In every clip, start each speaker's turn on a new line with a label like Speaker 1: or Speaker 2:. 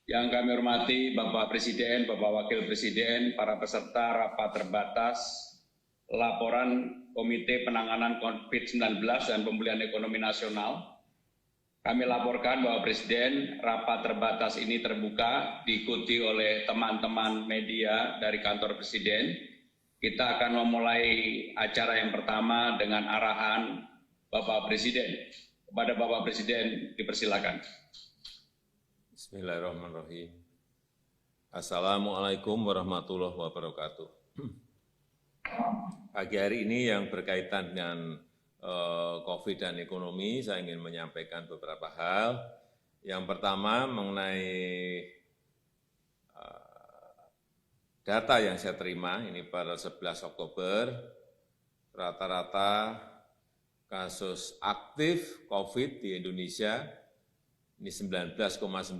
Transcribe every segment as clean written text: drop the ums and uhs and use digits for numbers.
Speaker 1: Yang kami hormati Bapak Presiden, Bapak Wakil Presiden, para peserta rapat terbatas, laporan Komite Penanganan COVID-19 dan Pemulihan Ekonomi Nasional. Kami laporkan bahwa Presiden rapat terbatas ini terbuka, diikuti oleh teman-teman media dari kantor Presiden. Kita akan memulai acara yang pertama dengan arahan Bapak Presiden. Kepada Bapak Presiden, dipersilakan.
Speaker 2: Bismillahirrahmanirrahim. Assalamualaikum warahmatullahi wabarakatuh. Pagi hari ini yang berkaitan dengan COVID dan ekonomi, saya ingin menyampaikan beberapa hal. Yang pertama mengenai data yang saya terima, ini pada 11 Oktober, rata-rata kasus aktif COVID di Indonesia ini 19,97%,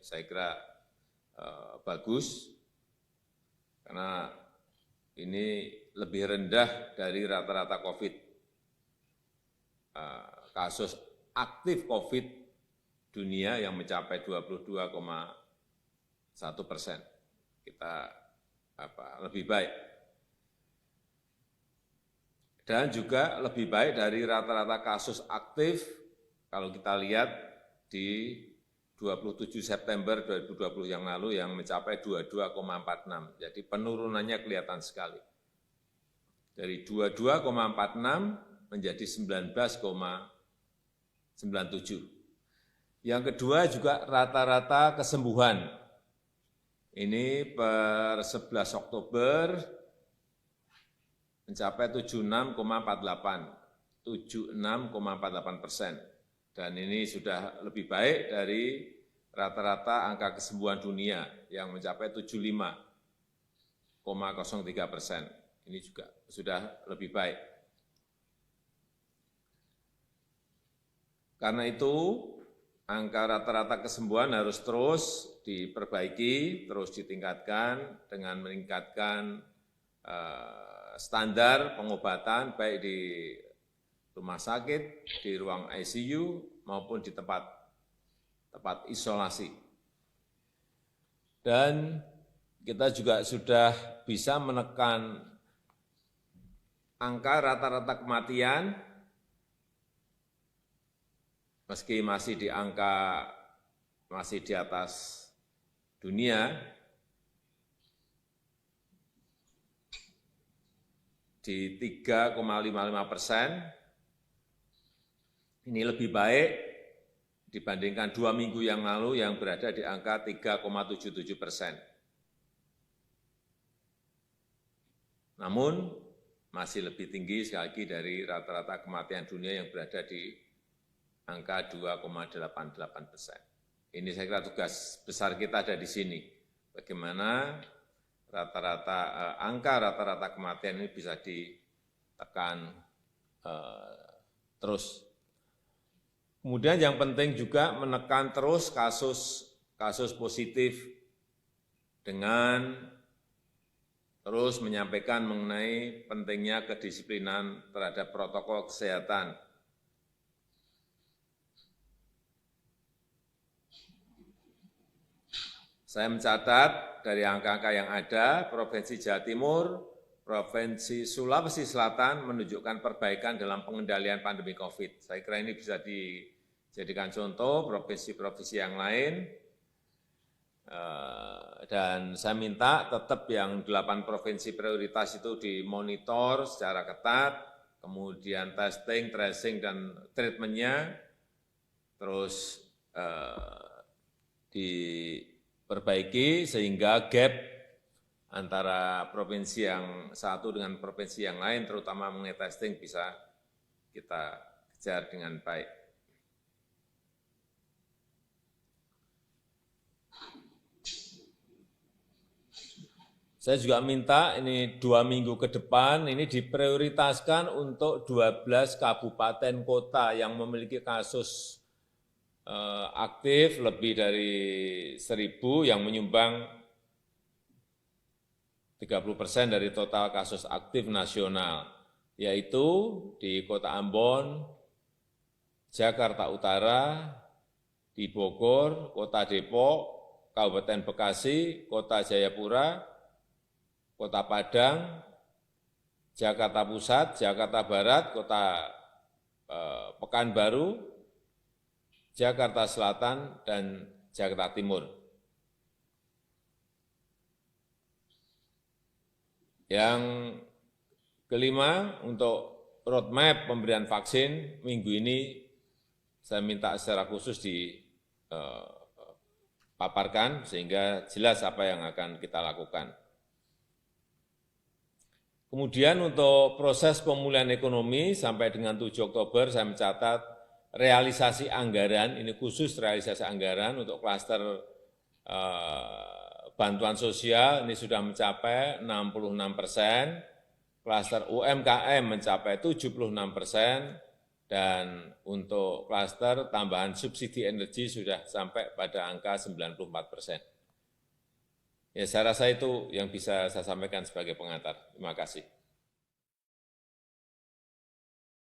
Speaker 2: saya kira bagus, karena ini lebih rendah dari rata-rata COVID. Kasus aktif COVID dunia yang mencapai 22,1%. Kita lebih baik. Dan juga lebih baik dari rata-rata kasus aktif kalau kita lihat di 27 September 2020 yang lalu yang mencapai 22,46. Jadi penurunannya kelihatan sekali. Dari 22,46 menjadi 19,97. Yang kedua juga rata-rata kesembuhan. Ini per 11 Oktober mencapai 76,48%. Dan ini sudah lebih baik dari rata-rata angka kesembuhan dunia yang mencapai 75,03%. Ini juga sudah lebih baik. Karena itu, angka rata-rata kesembuhan harus terus diperbaiki, terus ditingkatkan dengan meningkatkan standar pengobatan baik di rumah sakit, di ruang ICU, maupun di tempat isolasi. Dan kita juga sudah bisa menekan angka rata-rata kematian, meski masih di atas dunia, di 3,55%. Ini lebih baik dibandingkan 2 minggu yang lalu yang berada di angka 3,77%. Namun masih lebih tinggi sekali lagi dari rata-rata kematian dunia yang berada di angka 2,88%. Ini saya kira tugas besar kita ada di sini. Bagaimana angka rata-rata kematian ini bisa ditekan terus. Kemudian yang penting juga menekan terus kasus positif dengan terus menyampaikan mengenai pentingnya kedisiplinan terhadap protokol kesehatan. Saya mencatat dari angka-angka yang ada, Provinsi Jawa Timur, Provinsi Sulawesi Selatan menunjukkan perbaikan dalam pengendalian pandemi COVID. Saya kira ini bisa dijadikan contoh provinsi-provinsi yang lain, dan saya minta tetap yang 8 provinsi prioritas itu dimonitor secara ketat, kemudian testing, tracing, dan treatment-nya terus diperbaiki sehingga gap antara provinsi yang satu dengan provinsi yang lain, terutama mengenai testing, bisa kita kejar dengan baik. Saya juga minta ini 2 minggu ke depan ini diprioritaskan untuk 12 kabupaten kota yang memiliki kasus aktif lebih dari 1.000 yang menyumbang 30% dari total kasus aktif nasional, yaitu di Kota Ambon, Jakarta Utara, di Bogor, Kota Depok, Kabupaten Bekasi, Kota Jayapura, Kota Padang, Jakarta Pusat, Jakarta Barat, Kota Pekanbaru, Jakarta Selatan, dan Jakarta Timur. Yang kelima, untuk roadmap pemberian vaksin minggu ini saya minta secara khusus dipaparkan sehingga jelas apa yang akan kita lakukan. Kemudian untuk proses pemulihan ekonomi sampai dengan 7 Oktober saya mencatat realisasi anggaran, ini khusus realisasi anggaran untuk klaster bantuan sosial ini sudah mencapai 66%, klaster UMKM mencapai 76%, dan untuk klaster tambahan subsidi energi sudah sampai pada angka 94%. Ya, saya rasa itu yang bisa saya sampaikan sebagai pengantar. Terima kasih.